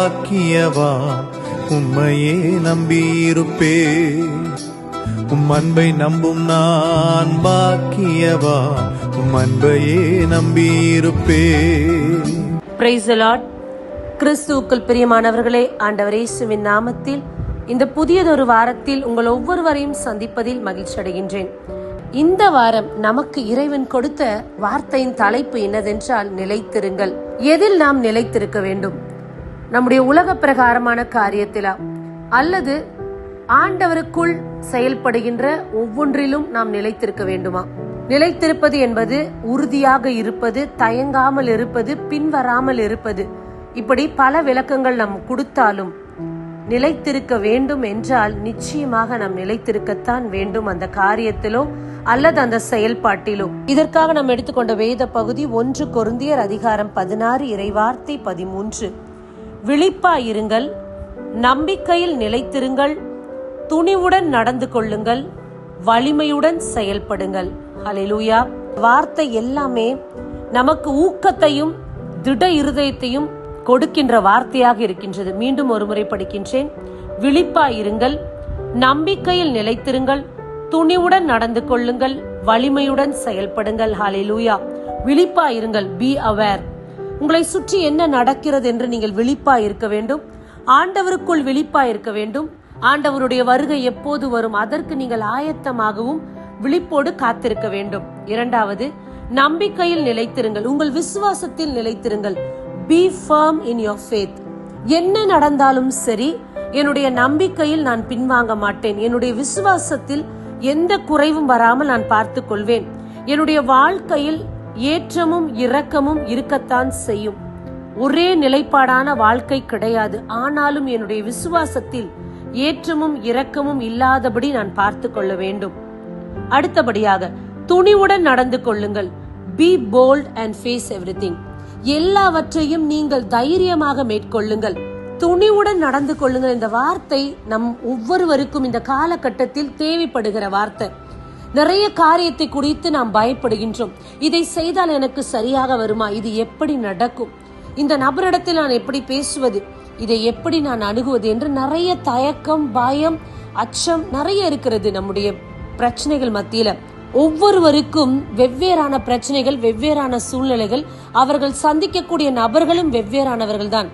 பாக்கியவா, உம்மையே நம்பியிருப்பே. அன்பை நம்பும் நான் பாக்கியவா, அன்பையே நம்பியிருப்பே. Praise the Lord. கிறிஸ்துவுக்குள் பிரியமானவர்களே, ஆண்டவர் இயேசுவின் நாமத்தில் இந்த புதியதொரு வாரத்தில் உங்கள் ஒவ்வொருவரையும் சந்திப்பதில் மகிழ்ச்சி அடைகின்றேன். இந்த வாரம் நமக்கு இறைவன் கொடுத்த வார்த்தையின் தலைப்பு என்னதென்றால் நிலைத்திருங்கள். எதில் நாம் நிலைத்திருக்க வேண்டும்? நம்முடைய உலக பிரகாரமான காரியத்திலா, அல்லது ஆண்டவருக்குள் செயல்படுகின்ற ஒவ்வொன்றிலும் நாம் நிலைத்திருக்க வேண்டுமா? நிலைத்திருப்பது என்பது உறுதியாக இருப்பது, தயங்காமல் இருப்பது, பின்வராமல் இருப்பது. இப்படி பல விளக்கங்கள் நாம் கொடுத்தாலும் நிலைத்திருக்க வேண்டும் என்றால் நிச்சயமாக நாம் நிலைத்திருக்கத்தான் வேண்டும், அந்த காரியத்திலோ அல்லது அந்த செயல்பாட்டிலோ. இதற்காக நாம் எடுத்துக்கொண்ட வேத பகுதி 1 கொரிந்தியர் அதிகாரம் 16 இறைவார்த்தை 13. விழிப்பாயிருங்கள், நம்பிக்கையில் நிலைத்திருங்கள், துணிவுடன் நடந்து கொள்ளுங்கள், வலிமையுடன் செயல்படுங்கள். ஹல்லேலூயா. வார்த்தை எல்லாமே நமக்கு ஊக்கத்தையும் திட இருதயத்தையும் கொடுக்கின்ற வார்த்தையாக இருக்கின்றது. மீண்டும் ஒரு முறை படிக்கின்றேன். விழிப்பாயிருங்கள், நம்பிக்கையில் நிலைத்திருங்கள், துணிவுடன் நடந்து கொள்ளுங்கள், வலிமையுடன் செயல்படுங்கள். ஹல்லேலூயா. விழிப்பாயிருங்கள், பி அவேர். உங்களை சுற்றி என்ன நடக்கிறது என்று நீங்கள் விழிப்பா இருக்க வேண்டும். ஆண்டவருக்குள் விழிப்பா இருக்க வேண்டும். ஆண்டவருடைய வருகை எப்போது வரும் அதற்கு நீங்கள் ஆயத்தமாகவும் விழிப்போடு காத்திருக்க வேண்டும். இரண்டாவது, நம்பிக்கையில் நிலைத்திருங்கள், உங்கள் விசுவாசத்தில் நிலைத்திருங்கள். Be firm in your faith. என்ன நடந்தாலும் சரி, என்னுடைய நம்பிக்கையில் நான் பின்வாங்க மாட்டேன். என்னுடைய விசுவாசத்தில் எந்த குறைவும் வராமல் நான் பார்த்துக் கொள்வேன். என்னுடைய வாழ்க்கையில் ஏற்றமும் இரக்கமும் இருக்கத்தான் செய்யும். ஒரே நிலைப்பாடான வாழ்க்கை கிடையாது. ஆனாலும் என்னுடைய விசுவாசத்தில் ஏற்றமும் இரக்கமும் இல்லாதபடி நான் பார்த்து கொள்ள வேண்டும். அடுத்தபடியாக, துணிவுடன் நடந்து கொள்ளுங்கள். Be bold and face everything. எல்லாவற்றையும் நீங்கள் தைரியமாக மேற்கொள்ளுங்கள், துணிவுடன் நடந்து கொள்ளுங்கள். இந்த வார்த்தை நம் ஒவ்வொருவருக்கும் இந்த காலகட்டத்தில் தேவைப்படுகிற வார்த்தை. நிறைய காரியத்தை குறித்து நாம் பயப்படுகின்றோம். இதை செய்தால் எனக்கு சரியாக வருமா? இது எப்படி நடக்கும்? இந்த நபரிடத்தில் நான் எப்படி பேசுவது? இதை எப்படி நான் அணுகுவது என்று நிறைய தயக்கம், பயம், அச்சம் நிறைய இருக்கிறது நம்முடைய பிரச்சனைகள் மத்தியில. ஒவ்வொருவருக்கும் வெவ்வேறான பிரச்சனைகள், வெவ்வேறான சூழ்நிலைகள். அவர்கள் சந்திக்கக்கூடிய நபர்களும் வெவ்வேறானவர்கள் தான்.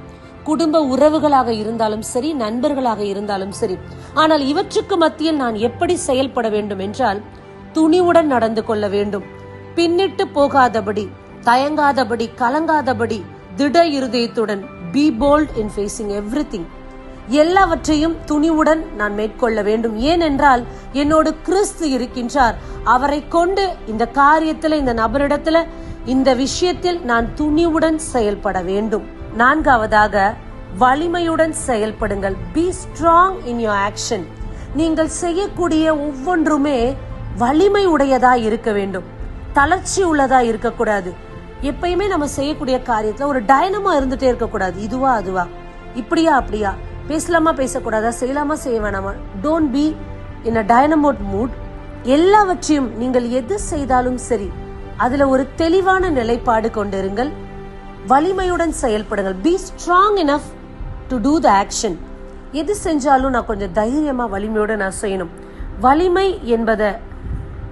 குடும்ப உறவுகளாக இருந்தாலும் சரி, நண்பர்களாக இருந்தாலும் சரி. ஆனால் இவற்றுக்கு மத்தியில் நான் எப்படி செயல்பட வேண்டும் என்றால், துணிவுடன் நடந்து கொள்ள வேண்டும். பின்னிட்டு போகாதபடி, தயங்காதபடி, கலங்காதபடி, திட இருதயத்துடன் be bold in facing everything. எல்லாவற்றையும் துணிவுடன் நான் மேற்கொள்ள வேண்டும். ஏனென்றால் என்னோடு கிறிஸ்து இருக்கின்றார். அவரை கொண்டு இந்த காரியத்துல, இந்த நபரிடத்துல, இந்த விஷயத்தில் நான் துணிவுடன் செயல்பட வேண்டும். நான்காவதாக, வலிமையுடன் செயல்படுங்கள். Be strong in your action. நீங்கள் செய்யக்கூடிய ஒவ்வொன்றுமே வலிமை உடையதா இருக்க வேண்டும், தளர்ச்சி உள்ளதா இருக்கக்கூடாது. எப்பயுமே நம்ம செய்யக்கூடிய காரியத்துல ஒரு டைனமா இருந்துட்டே இருக்கக்கூடாது. இதுவா அதுவா, இப்படியா அப்படியா, பேசலாமா பேசக்கூடாதா, செய்யலாமா செய்ய வேணாமா. Don't be in a dynamite mood. எல்லாவற்றையும் நீங்கள் எது செய்தாலும் சரி, அதுல ஒரு தெளிவான நிலைப்பாடு கொண்டிருங்கள். வலிமையுடன் செயல்படுங்கள். Be strong enough to do the action. எது செஞ்சாலும் நான் கொஞ்சம் தைரியமா வலிமையோட நான் செய்யணும். வலிமை என்பதை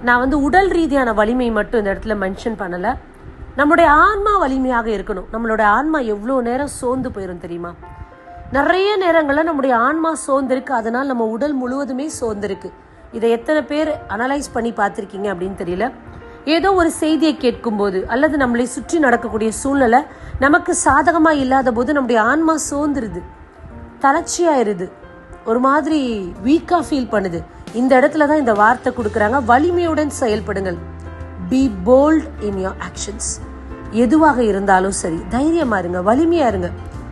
நான் உடல் ரீதியான வலிமை மட்டும் இந்த இடத்துல மென்ஷன் பண்ணல. நம்மளுடைய ஆன்மா வலிமையாக இருக்கணும். நம்மளோட ஆன்மா எவ்வளவு நேரம் சோர்ந்து போயிரும் தெரியுமா? நிறைய நேரங்கள்ல நம்முடைய ஆன்மா சோர்ந்திருக்கு, அதனால நம்ம உடல் முழுவதுமே சோர்ந்திருக்கு. இதை எத்தனை பேர் அனலைஸ் பண்ணி பார்த்திருக்கீங்க அப்படின்னு தெரியல. ஏதோ ஒரு செய்தியை கேட்கும் போது, அல்லது நம்மளை சுற்றி நடக்கக்கூடிய சூழ்நிலை நமக்கு சாதகமா இல்லாத போது நம்முடைய ஆன்மா சோர்ந்துருது, தளர்ச்சியாயிருது, ஒரு மாதிரி வீக்கா ஃபீல் பண்ணுது. இந்த இடத்துல தான் இந்த வார்த்தை கொடுக்கறாங்க, வலிமையுடன் செயல்படுங்கள். Be bold in your actions. எதுவாக இருந்தாலும் சரி, தைரியமா இருங்க, வலிமையா இருங்க,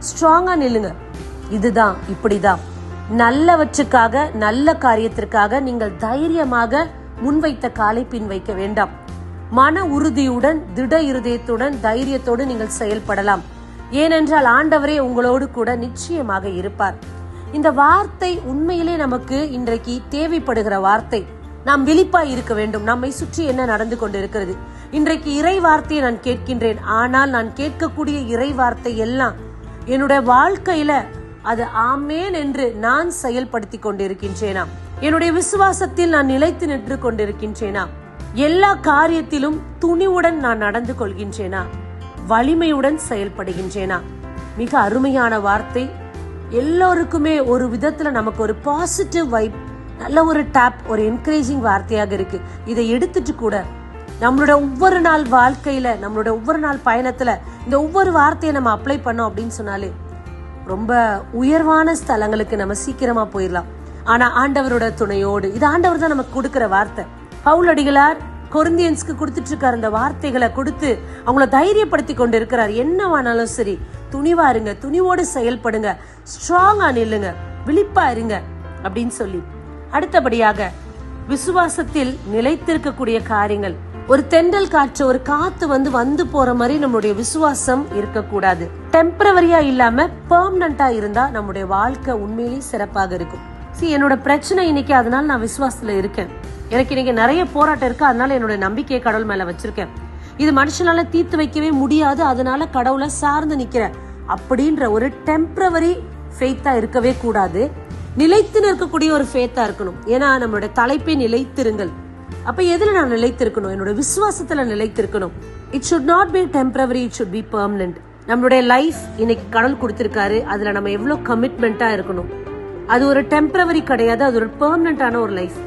ஸ்ட்ராங்கா நில்லுங்க. இதுதான், இப்படிதான். நல்லவற்றுக்காக, நல்ல காரியத்திற்காக நீங்கள் தைரியமாக முன்வைத்த காலை பின் வைக்க வேண்டாம். மன உறுதியுடன், திட இருதயத்துடன், தைரியத்தோடு நீங்கள் செயல்படலாம். ஏனென்றால் ஆண்டவரே உங்களோடு கூட நிச்சயமாக இருப்பார். இந்த வார்த்தை உண்மையிலே நமக்கு இன்றைக்கு தேவைப்படுகிற வார்த்தை. நாம் விழிப்பாய் இருக்க வேண்டும். நம்மை சுற்றி என்ன நடந்து கொண்டு இருக்கிறது? இன்றைக்கு இறை வார்த்தையை நான் கேட்கின்றேன். ஆனால் நான் கேட்கக்கூடிய இறை வார்த்தை எல்லாம் என்னுடைய வாழ்க்கையில அது ஆமேன் என்று நான் செயல்படுத்தி கொண்டிருக்கின்றேனா? என்னுடைய விசுவாசத்தில் நான் நிலைத்து நின்று கொண்டிருக்கின்றேனா? எல்லா காரியத்திலும் துணிவுடன் நான் நடந்து கொள்கின்றேனா? வலிமையுடன் செயல்படுகின்றேனா? மிக அருமையான வார்த்தை. எல்லோருக்குமே ஒரு விதத்துல நமக்கு ஒரு பாசிட்டிவ் வைப், நல்ல ஒரு டாப், ஒரு என்கரேஜிங் வார்த்தையாக இருக்கு. இதை எடுத்துட்டு கூட நம்மளோட ஒவ்வொரு நாள் வாழ்க்கையில, நம்மளோட ஒவ்வொரு நாள் பயணத்துல இந்த ஒவ்வொரு வார்த்தையை நம்ம அப்ளை பண்ணோம் அப்படின்னு சொன்னாலே ரொம்ப உயர்வான ஸ்தலங்களுக்கு நம்ம சீக்கிரமா போயிடலாம். ஆனா ஆண்டவரோட துணையோடு, இது ஆண்டவர் தான் நமக்கு கொடுக்கிற வார்த்தை. பவுல் அடிகளார் கொரிந்தியன்ஸ்க்கு கொடுத்துட்டு இருக்காரு. அந்த வார்த்தைகளை கொடுத்து அவங்கள தைரியப்படுத்தி கொண்டு இருக்கிறார். என்னவானாலும் சரி, துணிவா இருங்க, துணிவோடு செயல்படுங்க, ஸ்ட்ராங்கா நில்லுங்க, விழிப்பா இருங்க அப்படின்னு சொல்லி. அடுத்தபடியாக விசுவாசத்தில் நிலைத்திருக்கக்கூடிய காரியங்கள். ஒரு தென்றல் காற்று, ஒரு காத்து வந்து போற மாதிரி நம்மளுடைய விசுவாசம் இருக்கக்கூடாது. டெம்பரவரியா இல்லாம பெர்மனண்டா இருந்தா நம்முடைய வாழ்க்கை உண்மையிலேயே சிறப்பாக இருக்கும். என்னோட பிரச்சனை இன்னைக்கு, அதனால நான் விசுவாசத்துல இருக்கேன். எனக்கு இன்னைக்கு நிறைய போராட்டம் இருக்கு, அதனால என்னோட நம்பிக்கையை கடவுள் மேல வச்சிருக்கேன். இது மனுஷனால தீர்த்து வைக்கவே முடியாது, அதனால கடவுளை சார்ந்து நிக்கிறேன் அப்படின்ற ஒரு டெம்பரவரி ஃபெய்த்தா இருக்கவே கூடாது. நிலைத்து நிற்கக்கூடிய ஒரு ஃபேத்தா இருக்கணும். ஏன்னா நம்மளோட தலைப்பே நிலைத்திருங்கள். அப்ப எதுல நான் நிலைத்திருக்கணும்? என்னோட விசுவாசத்துல நிலைத்திருக்கணும். It should not be temporary, it should be permanent. நம்மளுடைய லைஃப் இன்னைக்கு கடவுள் கொடுத்திருக்காரு, அதுல நம்ம எவ்வளவு கமிட்மெண்டா இருக்கணும். அது ஒரு டெம்பரவரி கிடையாது, அது ஒரு பெர்மனன்டான ஒரு லைஃப்.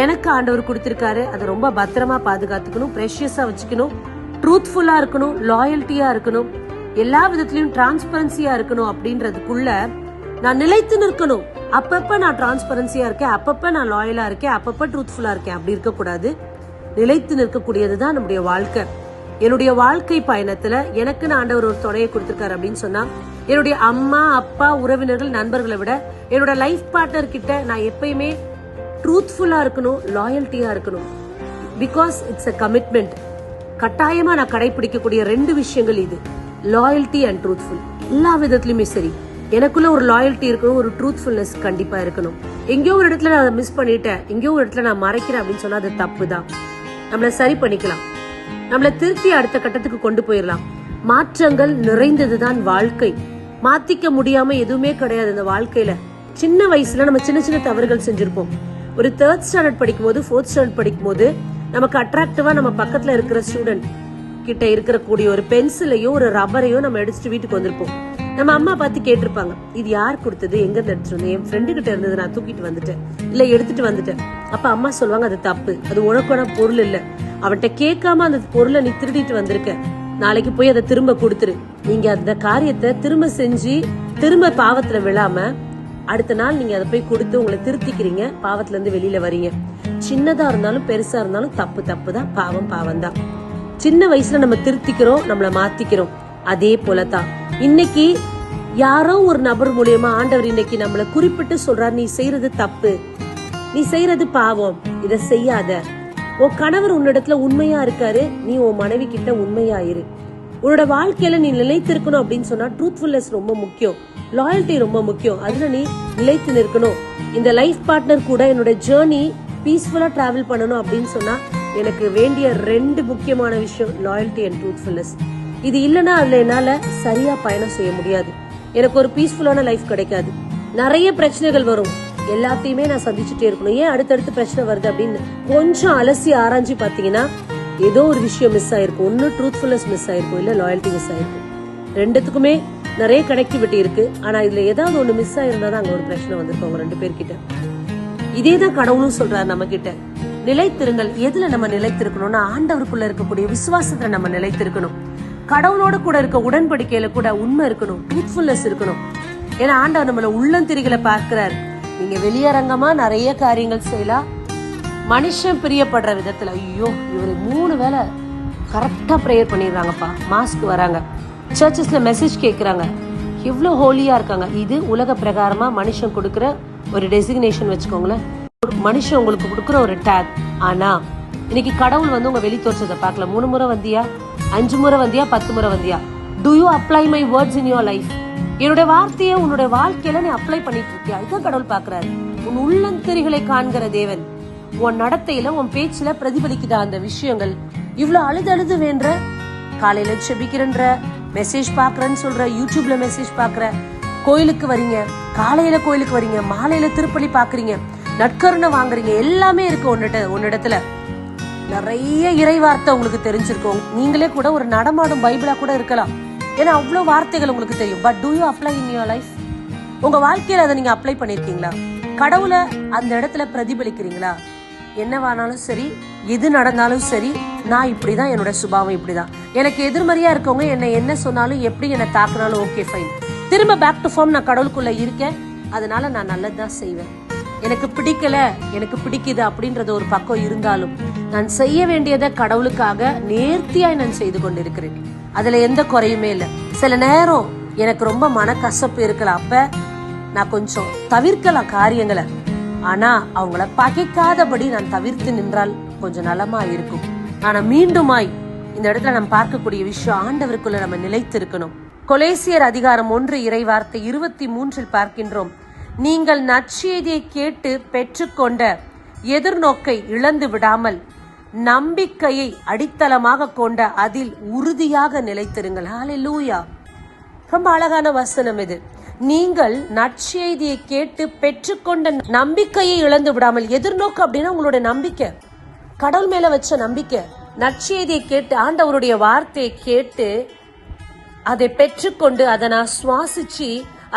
எனக்கு ஆண்டவர் கொடுத்திருக்காரு, அதை ரொம்ப பத்திரமா பாதுகாத்துக்கணும், ப்ரெஷியஸா வச்சுக்கணும், ட்ரூத்ஃபுல்லா இருக்கணும், லாயல்ட்டியா இருக்கணும், எல்லா விதத்திலயும் டிரான்ஸ்பரன்சியா இருக்கணும். அப்படின்றதுக்குள்ள நான் நிலைத்து நிற்கணும். அப்பப்ப நான் டிரான்ஸ்பரன்சியா இருக்கேன், அப்பப்ப நான் லாயலா இருக்கேன், அப்பப்ப ட்ரூத்ஃபுல்லா இருக்கேன், அப்படி இருக்கக்கூடாது. நிலைத்து நிற்கக்கூடியதுதான் நம்முடைய வாழ்க்கை. என்னுடைய வாழ்க்கை பயணத்துல எனக்கு ஆண்டவர் ஒரு துணையை கொடுத்திருக்காரு அப்படின்னு சொன்னா, என்னுடைய அம்மா, அப்பா, உறவினர்கள், நண்பர்களை விட என்னோட லைஃப் பார்ட்னர் கிட்ட நான் எப்பயுமே ட்ரூத்ஃபுல்லா இருக்கணும், லாயல்ட்டியா இருக்கணும். Because it's a commitment. கட்டாயமா நான் கடைபிடிக்கக்கூடிய 2 விஷயங்கள் இது, லாயல்ட்டி அண்ட் ட்ரூத்ஃபுல். எல்லா விதத்திலுமே சரி, எனக்குள்ள ஒரு லாயல்ட்டி இருக்கணும், ஒரு ட்ரூத்ஃபுல்னஸ் கண்டிப்பா இருக்கணும். எங்கேயோ ஒரு இடத்துல நான் மிஸ் பண்ணிட்டேன், எங்கேயோ ஒரு இடத்துல நான் மறைக்கிறேன் அப்படின்னு சொன்னா அது தப்பு தான். நம்மள சரி பண்ணிக்கலாம், நம்மள திருத்தி அடுத்த கட்டத்துக்கு கொண்டு போயிடலாம். மாற்றங்கள் நிறைந்ததுதான் வாழ்க்கை. மாத்திக்க முடியாம எதுவுமே கிடையாது இந்த வாழ்க்கையில. சின்ன வயசுல நம்ம சின்ன சின்ன தவறுகள் செஞ்சிருப்போம். ஒரு 3rd ஸ்டாண்டர்ட் படிக்கும் போது, 4th ஸ்டாண்டர்ட் படிக்கும் போது நமக்கு அட்ராக்டிவா நம்ம பக்கத்துல இருக்கிற ஸ்டூடெண்ட் கிட்ட இருக்கக்கூடிய ஒரு பென்சிலையோ ஒரு ரப்பரையோ நம்ம எடுத்துட்டு வீட்டுக்கு வந்திருப்போம். நம்ம அம்மா பார்த்து கேட்டிருப்பாங்க, இது யார் கொடுத்தது, எங்க இருந்து எடுத்துட்டு வந்தேன்? என் ஃப்ரெண்டு கிட்ட இருந்தது, நான் தூக்கிட்டு வந்துட்டேன், இல்ல எடுத்துட்டு வந்துட்டேன். அப்ப அம்மா சொல்லுவாங்க, அது தப்பு, அது உனக்கான பொருள் இல்ல, அவன்கிட்ட கேட்காம அந்த பொருளை நீ திருடிட்டு வந்திருக்க, நாளைக்கு போய் அதை திரும்ப கொடுத்துரு. நீங்க அந்த காரியத்தை திரும்ப செஞ்சு திரும்ப பாவத்துல விழாம அடுத்த நாள் நீங்க அதை போய் கொடுத்து உங்களை திருத்திக்கிறீங்க, பாவத்துல இருந்து வெளியில வரீங்க. சின்னதா இருந்தாலும் பெருசா இருந்தாலும் தப்பு தப்பு தான், பாவம் பாவம் தான். சின்ன வயசுல நம்ம திருத்திக்கிறோம், நம்மள மாத்திக்கிறோம். அதே போலதான் இன்னைக்கு யாரோ ஒரு நபர் மூலியமா ஆண்டவர் இன்னைக்கு நம்மள குறிப்பிட்டு சொல்றாரு, நீ செய்யறது தப்பு, நீ செய்யறது பாவம், இத செய்யாத. உன் கணவர் உன்னிடத்துல உண்மையா இருக்காரு, நீ உன் மனைவி கிட்ட உண்மையா இரு. உன்னோட வாழ்க்கையில நீ நிலைத்திருக்கணும் அப்படின்னு சொன்னா ட்ரூத்ஃபுல்னஸ் ரொம்ப முக்கியம், லாயல்ட்டி ரொம்ப முக்கியம். அதுல நீ நிலைத்து நிற்கணும். இந்த லைஃப் பார்ட்னர் கூட என்னோட ஜேர்னி பீஸ்ஃபுல்லா டிராவல் பண்ணணும் அப்படின்னு சொன்னா எனக்கு வேண்டிய 2 முக்கியமான விஷயம், லாயல்ட்டி அண்ட் ட்ரூத்ஃபுல்னஸ். இது இல்லைன்னா அதுல என்னால சரியா பயணம் செய்ய முடியாது. எனக்கு ஒரு பீஸ்ஃபுல்லான லைஃப் கிடைக்காது. நிறைய பிரச்சனைகள் வரும், எல்லாத்தையுமே நான் சந்திச்சுட்டே இருக்கணும். ஏன் அடுத்தடுத்து பிரச்சனை வருது அப்படின்னு கொஞ்சம் அலசி ஆராய்ச்சி பாத்தீங்கன்னா ஏதோ ஒரு விஷயம் மிஸ் ஆயிருக்கும். ஒன்னு ட்ரூத்ஃபுல்னஸ் மிஸ் ஆயிருக்கும், இல்ல லாயல்ட்டி மிஸ் ஆயிருக்கும். 2த்துக்குமே நிறைய கனெக்டிவிட்டி இருக்கு. ஆனா இதுல ஏதாவது ஒண்ணு மிஸ் ஆயிருந்தா தான் அங்க ஒரு பிரச்சனை வந்திருக்கும் அவங்க 2 பேர்கிட்ட. இதேதான் கடவுளும் சொல்றாரு நம்ம கிட்ட, நிலைத்திருங்கள். எதுல நம்ம நிலைத்திருக்கணும்னா ஆண்டவருக்குள்ள இருக்கக்கூடிய விசுவாசத்துல நம்ம நிலைத்திருக்கணும். கடவுளோட கூட இருக்க உடன்படிக்கையில கூட உண்மை இருக்கணும், ட்ரூத்ஃபுல்னஸ் இருக்கணும். ஏன்னா ஆண்டவர் நம்மள உள்ளந்திரிகளை பார்க்கிறார். நீங்க வெளியரங்கமா நிறைய காரியங்கள் செய்யலாம், மனுஷன் பிரியப்படுற விதத்துல. ஐயோ இவரு 3 வேளை கரெக்டா ப்ரேயர் பண்ணிடுறாங்கப்பா, மாஸ்க் வராங்க, சர்ச்சஸ்ல மெசேஜ் கேட்கறாங்க, இவ்வளவு ஹோலியா இருக்காங்க. இது உலக பிரகாரமா மனுஷன் கொடுக்கிற ஒரு டெசிக்னேஷன் வச்சுக்கோங்களேன், மனுஷன் உங்களுக்கு கொடுக்கிற ஒரு டேக். ஆனா இன்னைக்கு கடவுள் உங்க வெளி தோற்றத்தை பார்க்கல. 3 முறை வந்தியா, 5 முறை வந்தியா, 10 முறை வந்தியா? To you apply my words in your life? என்னோட வார்த்தையை உன்னுடைய வாழ்க்கையில நீ அப்ளை பண்ணிட்டு இருக்கியா? இதுதான் கடவுள் பாக்குறாரு. உன் உள்ளந்தெரிகளை காண்கிற தேவன். உன் நடத்தையில, உன் பேச்சுல பிரதிபலிக்குதா அந்த விஷயங்கள்? இவ்வளவு அழுது வேண்ட, காலையில செபிக்கிறன்ற, மெசேஜ் பார்க்குறேன்னு சொல்ற, யூடியூப்ல மெசேஜ் பார்க்குற, கோயிலுக்கு வரீங்க, காலையில கோயிலுக்கு வரீங்க, மாலையில திருப்பலி பாக்குறீங்க, நற்கருணை வாங்குறீங்க, எல்லாமே இருக்கு உன்னிடத்துல. நிறைய இறை வார்த்தை உங்களுக்கு தெரிஞ்சிருக்கும். நீங்களே கூட ஒரு நடமாடும் பைபிளா கூட இருக்கலாம். ஏன்னா அவ்வளவு வார்த்தைகள் உங்களுக்கு தெரியும். But do you apply in your life? உங்க வாழ்க்கையில அதை நீங்க அப்ளை பண்ணிருக்கீங்களா? கடவுளை அந்த இடத்துல பிரதிபலிக்கிறீங்களா? என்னவானாலும் சரி, எது நடந்தாலும் சரி, நான் இப்படிதான், என்னோட சுபாவம் இப்படிதான். எனக்கு எதிர்மறையா இருக்கவங்க என்ன சொன்னாலும், எப்படி என்ன தாக்குனாலும் ஓகே ஃபைன், திரும்ப பேக் டு ஃபார்ம், நான் கடவுளுக்குள்ள இருக்கேன், அதனால நான் நல்லதுதான் செய்வேன். எனக்கு பிடிக்கல, எனக்கு பிடிக்குது அப்படின்றது ஒரு பக்கம் இருந்தாலும், நான் செய்ய வேண்டியதை கடவுளுக்காக நேர்த்தியாய் நான் செய்து கொண்டிருக்கிறேன். அதுல எந்த குறையுமே இல்லை. சில நேரம் எனக்கு ரொம்ப மனக்கசப்பு இருக்கலாம், அப்ப நான் கொஞ்சம் தவிர்க்கலாம் காரியங்களை. ஆனா அவங்கள பகைக்காதபடி நான் தவிர்த்து நின்றால் கொஞ்சம் நலமா இருக்கும். ஆனா மீண்டுமாய் இந்த இடத்துல நம்ம பார்க்கக்கூடிய விஷயம், ஆண்டவருக்குள்ள நம்ம நிலைத்து இருக்கணும். கொலேசியர் அதிகாரம் 1 இறைவார்த்தை 23 பார்க்கின்றோம். நீங்கள் நற்செய்தியை கேட்டு பெற்றுக்கொண்ட எதிர்நோக்கை இழந்து விடாமல் நம்பிக்கையை அடித்தளமாக கொண்ட அதில் உறுதியாக நிலைத்திருங்கள். ஹல்லேலூயா. ரொம்ப அழகான வசனம் இது. நீங்கள் நற்செய்தியை கேட்டு பெற்றுக்கொண்ட நம்பிக்கையை இழந்து விடாமல். எதிர்நோக்கு அப்படின்னா உங்களுடைய நம்பிக்கை, கடவுள் மேல வச்ச நம்பிக்கை. நற்செய்தியை கேட்டு, ஆண்டவருடைய வார்த்தையை கேட்டு அதை பெற்றுக்கொண்டு, அதை நான் சுவாசிச்சு,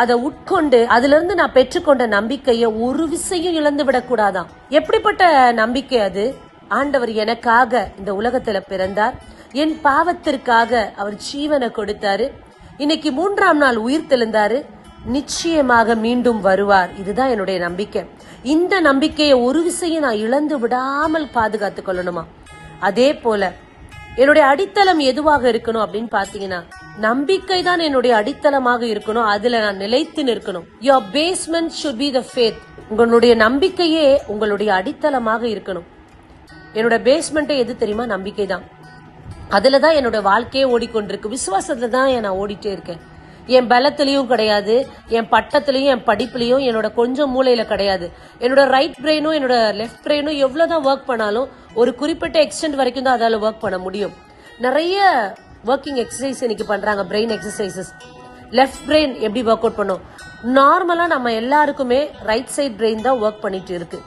அதை உட்கொண்டு, அதுல இருந்து நான் பெற்றுக்கொண்ட நம்பிக்கையை ஒரு விசையும் இழந்து விடக்கூடாதான். எப்படிப்பட்ட நம்பிக்கை அது? ஆண்டவர் எனக்காக இந்த உலகத்துல பிறந்தார், என் பாவத்திற்காக அவர் ஜீவனை கொடுத்தாரு, இன்னைக்கு 3ஆம் நாள் உயிர் தெழுந்தாரு, நிச்சயமாக மீண்டும் வருவார். இதுதான் என்னுடைய நம்பிக்கை. இந்த நம்பிக்கையை ஒரு விசையும் நான் இழந்து விடாமல் பாதுகாத்து கொள்ளணுமா? அதே போல என்னுடைய அடித்தளம் எதுவாக இருக்கணும் அப்படின்னு பாத்தீங்கன்னா, நம்பிக்கை தான் என்னுடைய அடித்தளமாக இருக்கணும். அதுல நான் நிலைத்து நிற்கணும். Your basement should be the faith. உங்களுடைய நம்பிக்கையே உங்களுடைய அடித்தளமாக இருக்கணும். என்னோட பேஸ்மெண்ட்டே எது தெரியுமா? நம்பிக்கை தான். அதுலதான் என்னோட வாழ்க்கையே ஓடிக்கொண்டிருக்கு. விசுவாசத்துல தான் நான் ஓடிட்டே இருக்கேன். என் பலத்திலையும் கிடையாது, என் பட்டத்திலையும், என் படிப்புலையும், என்னோட கொஞ்சம் மூளையில கிடையாது. என்னோட ரைட் பிரெயினும் என்னோட லெஃப்ட் பிரெயினும் எவ்வளவுதான் ஒர்க் பண்ணாலும் ஒரு குறிப்பிட்ட எக்ஸ்டென்ட் வரைக்கும் தான் அதால ஒர்க் பண்ண முடியும். நிறைய ஒர்க்கிங் எக்ஸசைஸ் இன்னைக்கு பண்றாங்க, பிரெயின் எக்ஸசைசஸ். லெஃப்ட் பிரெயின் எப்படி ஒர்க் அவுட் பண்ணும்? நார்மலா நம்ம எல்லாருக்குமே ரைட் சைட் பிரெயின் தான் ஒர்க் பண்ணிட்டு இருக்கு.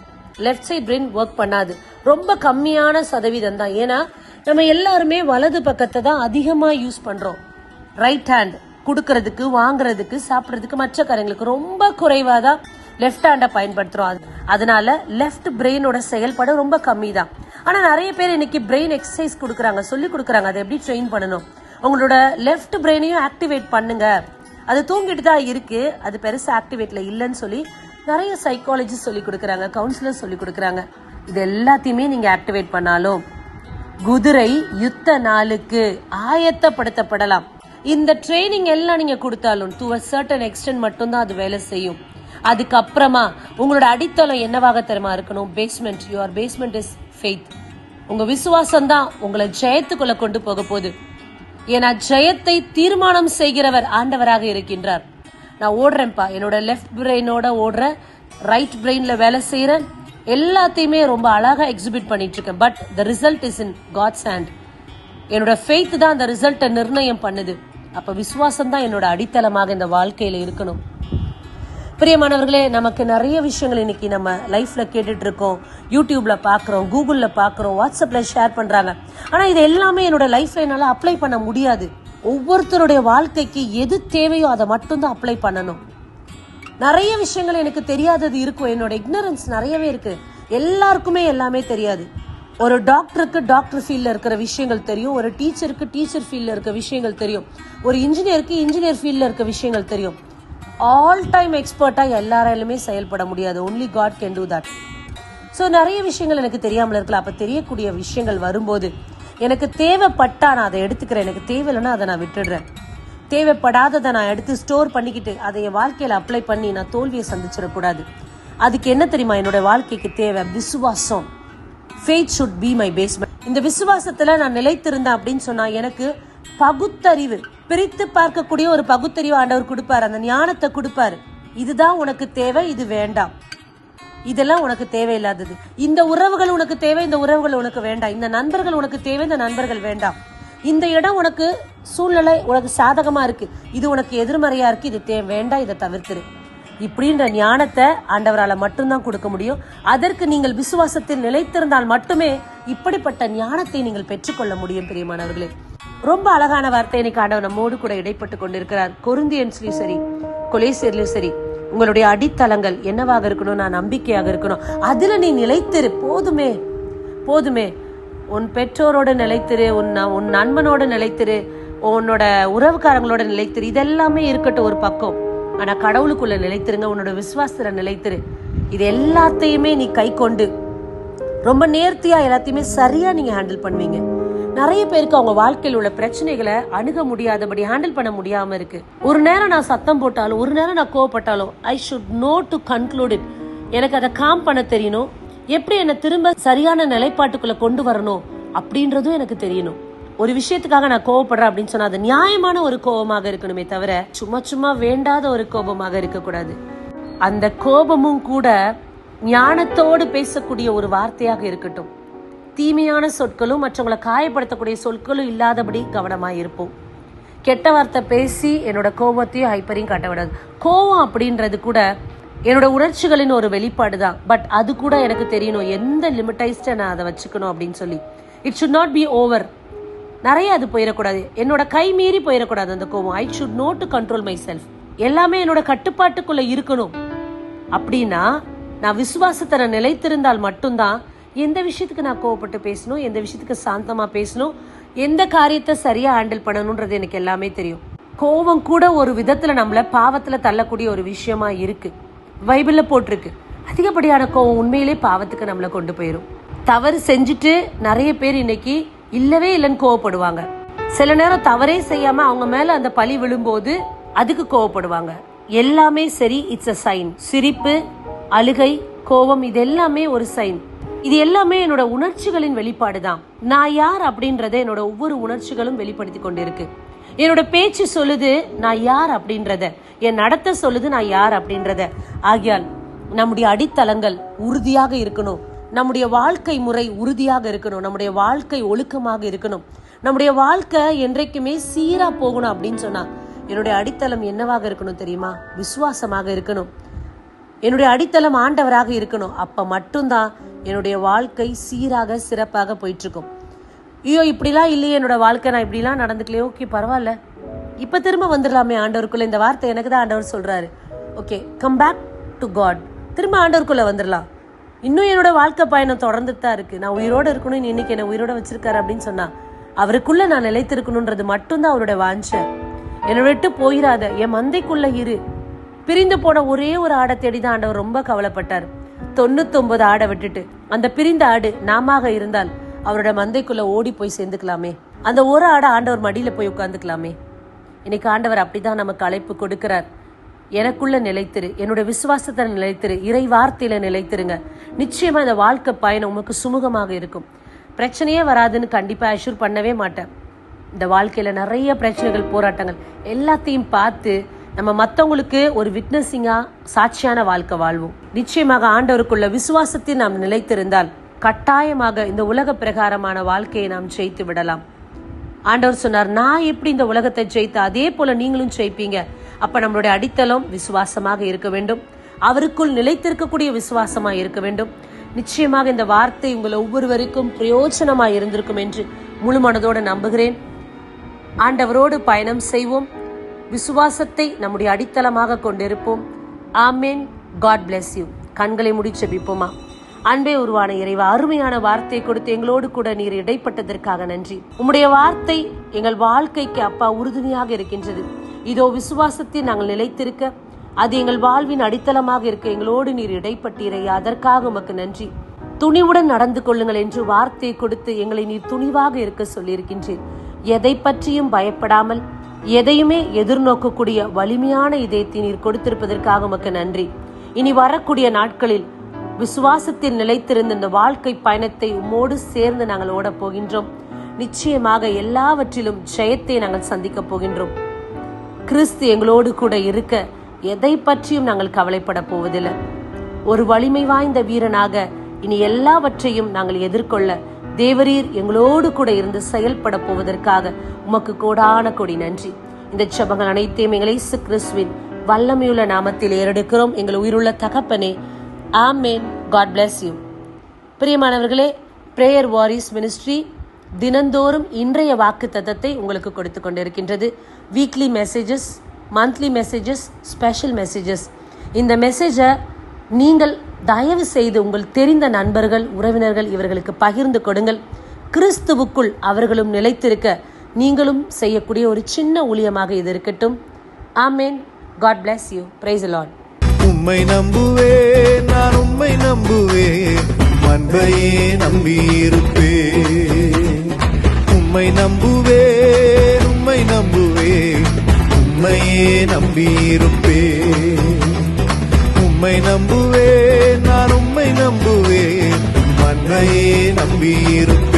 லெஃப்ட் சைட் பிரெயின் ஒர்க் பண்ணாது. ரொம்ப கம்மியான சதவீதம் தான். ஏன்னா நம்ம எல்லாருமே வலது பக்கத்தை தான் அதிகமா யூஸ் பண்றோம். ரைட் ஹேண்ட் குடுக்கறதுக்கு, வாங்குறதுக்கு, சாப்பிடறதுக்கு, மற்ற காரியங்களுக்கு ரொம்ப குறைவாதான் லெஃப்ட் ஹேண்ட பயன்படுத்துறோம். அதனால லெஃப்ட் பிரெயினோட செயல்பாடு ரொம்ப கம்மி தான். ஆனா நிறைய பேர் இன்னைக்கு பிரெயின் எக்ஸசைஸ் கொடுக்கறாங்க, சொல்லி கொடுக்கறாங்க, அதை எப்படி ட்ரெயின் பண்ணணும். உங்களோட லெஃப்ட் பிரெயினையும் ஆக்டிவேட் பண்ணுங்க. அது தூங்கிட்டு தான் இருக்கு, அது பெருசா ஆக்டிவேட்ல இல்லைன்னு சொல்லி நிறைய சைக்காலஜிஸ்ட் சொல்லி கொடுக்கறாங்க, கவுன்சிலர் சொல்லி கொடுக்கறாங்க. இது எல்லாத்தையுமே நீங்க ஆக்டிவேட் பண்ணாலும் குதிரை யுத்த நாளுக்கு ஆயத்தப்படுத்தப்படலாம். இந்த ட்ரைனிங் எல்லாம் நீங்க கொடுத்தாலும் டு a certain extent மட்டும்தான் அது வேலை செய்யும். அதுக்கப்புறமா உங்களோட அடித்தளம் என்னவாக தெரியுமா இருக்கணும்? Basement. Your basement is faith. உங்க விசுவாசம் தான் உங்களை ஜெயத்துக்குள்ள கொண்டு போக போகுது. ஏன்னா ஜெயத்தை தீர்மானம் செய்கிறவர் ஆண்டவராக இருக்கின்றார். நான் ஓடுறேன்ப்பா, என்னோட லெஃப்ட் பிரெயினோட ஓடுறேன், ரைட் பிரெயின்ல வேலை செய்யறேன், எல்லாத்தையுமே ரொம்ப அழகா எக்ஸிபிட் பண்ணிட்டு இருக்கேன். But the result is in God's hand. என்னோட ஃபெய்த் தான் அந்த ரிசல்ட்டை நிர்ணயம் பண்ணுது. அப்ப விசுவாசம் தான் என்னோட அடித்தளமாக இந்த வாழ்க்கையில இருக்கணும். பிரியமானவர்களே, நமக்கு நிறைய விஷயங்கள் இன்னைக்கு நம்ம லைஃப்ல கேட்டுட்டு இருக்கோம், யூடியூப்ல பாக்குறோம், கூகுள்ல பாக்குறோம், வாட்ஸ்அப்ல ஷேர் பண்றாங்க. ஆனா இது எல்லாமே என்னோட லைஃப்ல என்னால அப்ளை பண்ண முடியாது. ஒவ்வொருத்தருடைய வாழ்க்கைக்கு எது தேவையோ அதை மட்டும்தான் அப்ளை பண்ணணும். நிறைய விஷயங்கள் எனக்கு தெரியாதது இருக்கும், என்னோட இக்னரன்ஸ் நிறையவே இருக்கு. எல்லாருக்குமே எல்லாமே தெரியாது. ஒரு டாக்டருக்கு டாக்டர் ஃபீல்ட்ல இருக்கிற விஷயங்கள் தெரியும், ஒரு டீச்சருக்கு டீச்சர் ஃபீல்ட்ல இருக்க விஷயங்கள் தெரியும், ஒரு இன்ஜினியருக்கு இன்ஜினியர் ஃபீல்ட்ல இருக்க விஷயங்கள் தெரியும். ஆல் டைம் எக்ஸ்பர்ட்டா எல்லாராலுமே செயல்பட முடியாது. Only God can do that. So நிறைய விஷயங்கள் எனக்கு தெரியாமல் இருக்கலாம். அப்ப தெரியக்கூடிய விஷயங்கள் வரும்போது எனக்கு தேவைப்பட்டா நான் அதை எடுத்துக்கிறேன், எனக்கு தேவையில்லைன்னா அதை நான் விட்டுடுறேன். தேவைப்படாததை நான் எடுத்து ஸ்டோர் பண்ணிக்கிட்டு அதை என் வாழ்க்கையில அப்ளை பண்ணி நான் தோல்வியை சந்திச்சிடக்கூடாது. அதுக்கு என்ன தெரியுமா என்னோட வாழ்க்கைக்கு தேவை? விசுவாசம். Faith should be my basement. இந்த விசுவாசத்துல நான் நிலைத்திருந்தேன் அப்படின்னு சொன்னா எனக்கு பகுத்தறிவு, பிரித்து பார்க்கக்கூடிய ஒரு பகுத்தறிவு ஆண்டவர் கொடுப்பாரு, அந்த ஞானத்தை கொடுப்பாரு. இதுதான் உனக்கு தேவை, இது வேண்டாம், இதெல்லாம் உனக்கு தேவையில்லாதது, இந்த உறவுகள் உனக்கு தேவை, இந்த உறவுகள் உனக்கு வேண்டாம், இந்த நண்பர்கள் உனக்கு தேவை, இந்த நண்பர்கள் வேண்டாம், இந்த இடம் உனக்கு சூழ்நிலை உனக்கு சாதகமா இருக்கு, இது உனக்கு எதிர்மறையா இருக்கு, இது வேண்டாம், இதை தவிர்த்துரு. இப்படின்ற ஞானத்தை ஆண்டவரால மட்டும்தான் கொடுக்க முடியும். அதற்கு நீங்கள் விசுவாசத்தில் நிலைத்திருந்தால் மட்டுமே இப்படிப்பட்ட ஞானத்தை நீங்கள் பெற்றுக்கொள்ள முடியும். பிரியமானவர்களே, ரொம்ப அழகான வார்த்தை இன்னைக்கு ஆண்டவர் நம்மோடு கூட இடைப்பட்டு கொண்டிருக்கிறார். கொரிந்தியன்ஸ்லயும் சரி, கொலேசியர்லயும் சரி, உங்களுடைய அடித்தளங்கள் என்னவாக இருக்கணும்? நான் நம்பிக்கையாக இருக்கணும், அதுல நீ நிலைத்திரு. போதுமே போதுமே. உன் பெற்றோரோட நிலைத்திரு, உன் நண்பனோட நிலைத்திரு, உன்னோட உறவுக்காரங்களோட நிலைத்திரு, இதெல்லாமே இருக்கட்டும் ஒரு பக்கம். ஆனா கடவுளுக்குள்ள நிலைத்திருங்க, உன்னோட விசுவாசத்துல நிலைத்திரு. இது எல்லாத்தையுமே நீ கை கொண்டு ரொம்ப நேர்த்தியா எல்லாத்தையுமே சரியா நீங்க ஹேண்டில் பண்ணுவீங்க. நிறைய பேருக்கு அவங்க வாழ்க்கையில் உள்ள பிரச்சனைகளை அணுக முடியாதபடி ஹேண்டில் பண்ண முடியாம இருக்கு. ஒரு நேரம் நான் சத்தம் போட்டாலும், ஒரு நேரம் நான் கோவப்பட்டாலும், I should know to conclude it. எனக்கு அதை காம் பண்ண தெரியணும். எப்படி என்னை திரும்ப சரியான நிலைப்பாட்டுக்குள்ள கொண்டு வரணும் அப்படின்றதும் எனக்கு தெரியணும். ஒரு விஷயத்துக்காக நான் கோவப்படுறேன் அப்படின்னு சொன்னா அது நியாயமான ஒரு கோபமாக இருக்கணுமே தவிர சும்மா சும்மா வேண்டாத ஒரு கோபமாக இருக்கக்கூடாது. அந்த கோபமும் கூட ஞானத்தோடு பேசக்கூடிய ஒரு வார்த்தையாக இருக்கட்டும். தீமையான சொற்களும் மற்றவங்களை காயப்படுத்தக்கூடிய சொற்களும் இல்லாதபடி கவனமாக இருப்போம். கெட்ட வார்த்தை பேசி என்னோட கோபத்தையும் ஹைப்பரையும் காட்ட விடாது. கோபம் அப்படின்றது கூட என்னோட உணர்ச்சிகளின் ஒரு வெளிப்பாடு தான். பட் அது கூட எனக்கு தெரியணும் எந்த லிமிட்டைஸ்ட நான் அதை வச்சுக்கணும் அப்படின்னு சொல்லி. It should not B over. நிறைய அது போயிடக்கூடாது, என்னோட கை மீறி போயிடக்கூடாது அந்த கோபம். ஐ should know to control my self. எல்லாமே என்னோட கட்டுப்பாட்டுக்குள்ள இருக்கணும். அப்படின்னா நான் விசுவாசத்தை நிலைத்திருந்தால் மட்டும்தான் எந்த விஷயத்துக்கு நான் கோவப்பட்டு பேசணும், எந்த விஷயத்துக்கு சாந்தமா பேசணும், எந்த காரியத்தை சரியா ஹேண்டில் பண்ணணும்ன்றது எனக்கு எல்லாமே தெரியும். கோபம் கூட ஒரு விதத்துல நம்மள பாவத்துல தள்ளக்கூடிய ஒரு விஷயமா இருக்கு. பைபிள்ல போட்டிருக்கு, அதிகப்படியான கோபம் உண்மையிலே பாவத்துக்கு நம்மளை கொண்டு போயிடும். தவறு செஞ்சுட்டு நிறைய பேர் இன்னைக்கு இல்லவே இல்லைன்னு கோவப்படுவாங்க. சில நேரம் தவறே செய்யாம அவங்க மேல அந்த பழி விழும்போது அதுக்கு கோவப்படுவாங்க. எல்லாமே சரி, இட்ஸ் அ சைன். சிரிப்பு, அழுகை, கோபம், இது எல்லாமே ஒரு சைன். இது எல்லாமே என்னோட உணர்ச்சிகளின் வெளிப்பாடு தான். நான் யார் அப்படின்றத என்னோட ஒவ்வொரு உணர்ச்சிகளும் வெளிப்படுத்தி கொண்டிருக்கு. என்னோட பேச்சு சொல்லுது நான் யார் அப்படின்றத, என் நடத்த சொல்லுது நான் யார் அப்படின்றத. ஆகையால் நம்முடைய அடித்தளங்கள் உறுதியாக இருக்கணும், நம்முடைய வாழ்க்கை முறை உறுதியாக இருக்கணும், நம்முடைய வாழ்க்கை ஒழுக்கமாக இருக்கணும், நம்முடைய வாழ்க்கை என்றைக்குமே சீரா போகணும். அப்படின்னு சொன்னா என்னுடைய அடித்தளம் என்னவாக இருக்கணும் தெரியுமா? விசுவாசமாக இருக்கணும். என்னுடைய அடித்தளம் ஆண்டவராக இருக்கணும். அப்ப மட்டும்தான் என்னுடைய வாழ்க்கை சீராக சிறப்பாக போயிட்டு இருக்கும். ஐயோ இப்படிலாம் இல்லையே என்னோட வாழ்க்கை, நான் இப்படிலாம் நடந்துக்கலையே, ஓகே பரவாயில்ல, இப்ப திரும்ப வந்துடலாமே ஆண்டவருக்குள்ள. இந்த வார்த்தை எனக்கு தான் ஆண்டவர் சொல்றாரு. Okay, come back to God. திரும்ப ஆண்டவருக்குள்ள வந்துடலாம். இன்னும் என்னோட வாழ்க்கை பயணம் தொடர்ந்துட்டு தான் இருக்கு. நான் உயிரோட இருக்கணும், இன்னைக்கு என்ன உயிரோட வச்சிருக்காரு அப்படின்னு சொன்னா அவருக்குள்ள நான் நிலைத்திருக்கணும்ன்றது மட்டும்தான் அவருடைய வாஞ்சை. என்னை விட்டு போயிடாத, என் மந்தைக்குள்ள இரு. பிரிந்து போன ஒரே ஒரு ஆடை தேடிதான் ஆண்டவர் ரொம்ப கவலைப்பட்டார். 99 ஆடை விட்டுட்டு அந்த பிரிந்த ஆடு நாம இருந்தால் அவரோட மந்தைக்குள்ள ஓடி போய் சேர்ந்துக்கலாமே. அந்த ஒரு ஆடை ஆண்டவர் மடியில போய் உட்கார்ந்துக்கலாமே. இன்னைக்கு ஆண்டவர் அப்படிதான் நமக்கு அழைப்பு கொடுக்கிறார். எனக்குள்ள நிலைத்திரு, என்னோட விசுவாசத்தை நிலைத்திரு, இறை வார்த்தையில நிலைத்திருங்க. நிச்சயமா இந்த வாழ்க்கை பயணம் உங்களுக்கு சுமூகமாக இருக்கும். பிரச்சனையே வராதுன்னு கண்டிப்பா அஷ்யூர் பண்ணவே மாட்டேன். இந்த வாழ்க்கையில நிறைய பிரச்சனைகள், போராட்டங்கள் எல்லாத்தையும் பார்த்து நம்ம மற்றவங்களுக்கு ஒரு விட்னஸிங்கா சாட்சியான வாழ்க்கை வாழ்வோம். நிச்சயமாக ஆண்டவருக்குள்ள விசுவாசத்தில் நாம் நிலைத்திருந்தால் கட்டாயமாக இந்த உலக பிரகாரமான வாழ்க்கையை நாம் ஜெயித்து விடலாம். ஆண்டவர் சொன்னார், நான் எப்படி இந்த உலகத்தை ஜெயித்த அதே போல நீங்களும் ஜெயிப்பீங்க. அப்ப நம்மளுடைய அடித்தளம் விசுவாசமாக இருக்க வேண்டும், அவருக்குள் நிலைத்திருக்கக்கூடிய விசுவாசமா இருக்க வேண்டும். நிச்சயமாக இந்த வார்த்தை உங்களை ஒவ்வொருவருக்கும் பிரயோஜனமா இருந்திருக்கும் என்று முழு மனதோடு நம்புகிறேன். ஆண்டவரோடு பயணம் செய்வோம், விசுவாசத்தை நம்முடைய அடித்தளமாக கொண்டிருப்போம். ஆமேன். God bless you. கண்களை மூடி ஜெபிப்போமா? அன்பே உருவான இறைவா, அருமையான வார்த்தை கொடுத்து எங்களோடு கூட நீர் இடைப்பட்டதற்காக நன்றி. உம்முடைய வார்த்தை எங்கள் வாழ்க்கைக்கு அப்பா உறுதுணையாக இருக்கின்றது. இதோ விசுவாசத்தில் நாங்கள் நிலைத்திருக்க, அது எங்கள் வாழ்வின் அடித்தளமாக இருக்க எங்களோடு நீர் இடைப்பட்டீரையா, அதற்காக உமக்கு நன்றி. துணிவுடன் நடந்து கொள்ளுங்கள் என்று வார்த்தை கொடுத்து எங்களை நீர் துணிவாக இருக்க சொல்லியிருக்கின்றீர். எதை பற்றியும் பயப்படாமல் எதையுமே எதிர்நோக்கக்கூடிய வலிமையான இதயத்தை நீர் கொடுத்திருப்பதற்காக உமக்கு நன்றி. இனி வரக்கூடிய நாட்களில் விசுவாசத்தில் நிலைத்திருந்த இந்த வாழ்க்கை பயணத்தை உம்மோடு சேர்ந்து நாங்கள் ஓட போகின்றோம். நிச்சயமாக எல்லாவற்றிலும் ஜெயத்தை நாங்கள் சந்திக்க போகின்றோம். கிறிஸ்து எங்களோடு கூட இருக்க எதை பற்றியும் நாங்கள் கவலைப்பட போவதில்லை. ஒரு வலிமை வாய்ந்த வீரனாக இனி எல்லாவற்றையும் நாங்கள் எதிர்கொள்ள தேவரீர் எங்களோடு கூட இருந்து செயல்பட போவதற்காக உமக்கு கோடான கோடி நன்றி. இந்த ஜெபங்கள் அனைத்தையும் எங்கள் இயேசு கிறிஸ்துவின் வல்லமையுள்ள நாமத்தில் ஏறெடுக்கிறோம் எங்கள் உயிருள்ள தகப்பனே, ஆமென். God bless you. பிரியமானவர்களே, பிரேயர் வாரிஸ் மினிஸ்ட்ரி தினந்தோறும் இன்றைய வாக்கு தத்தத்தை உங்களுக்கு கொடுத்து கொண்டிருக்கின்றது. Weekly messages, monthly messages, special messages. இந்த மெசேஜை நீங்கள் தயவு செய்து உங்கள் தெரிந்த நண்பர்கள், உறவினர்கள் இவர்களுக்கு பகிர்ந்து கொடுங்கள். கிறிஸ்துவுக்குள் அவர்களும் நிலைத்திருக்க நீங்களும் செய்யக்கூடிய ஒரு சின்ன ஊழியமாக இது இருக்கட்டும். ஆமென். God bless you. Praise the Lord. உம்மை நம்புவேன், நான் உம்மை நம்புவேன், அன்பையே நம்பியிருப்பேன். உம்மை நம்புவேன், உம்மை நம்புவேன், உம்மையே நம்பியிருப்பேன். உம்மை நம்புவேன், நான் உம்மை நம்புவேன், அன்பையே நம்பியிருப்பேன்.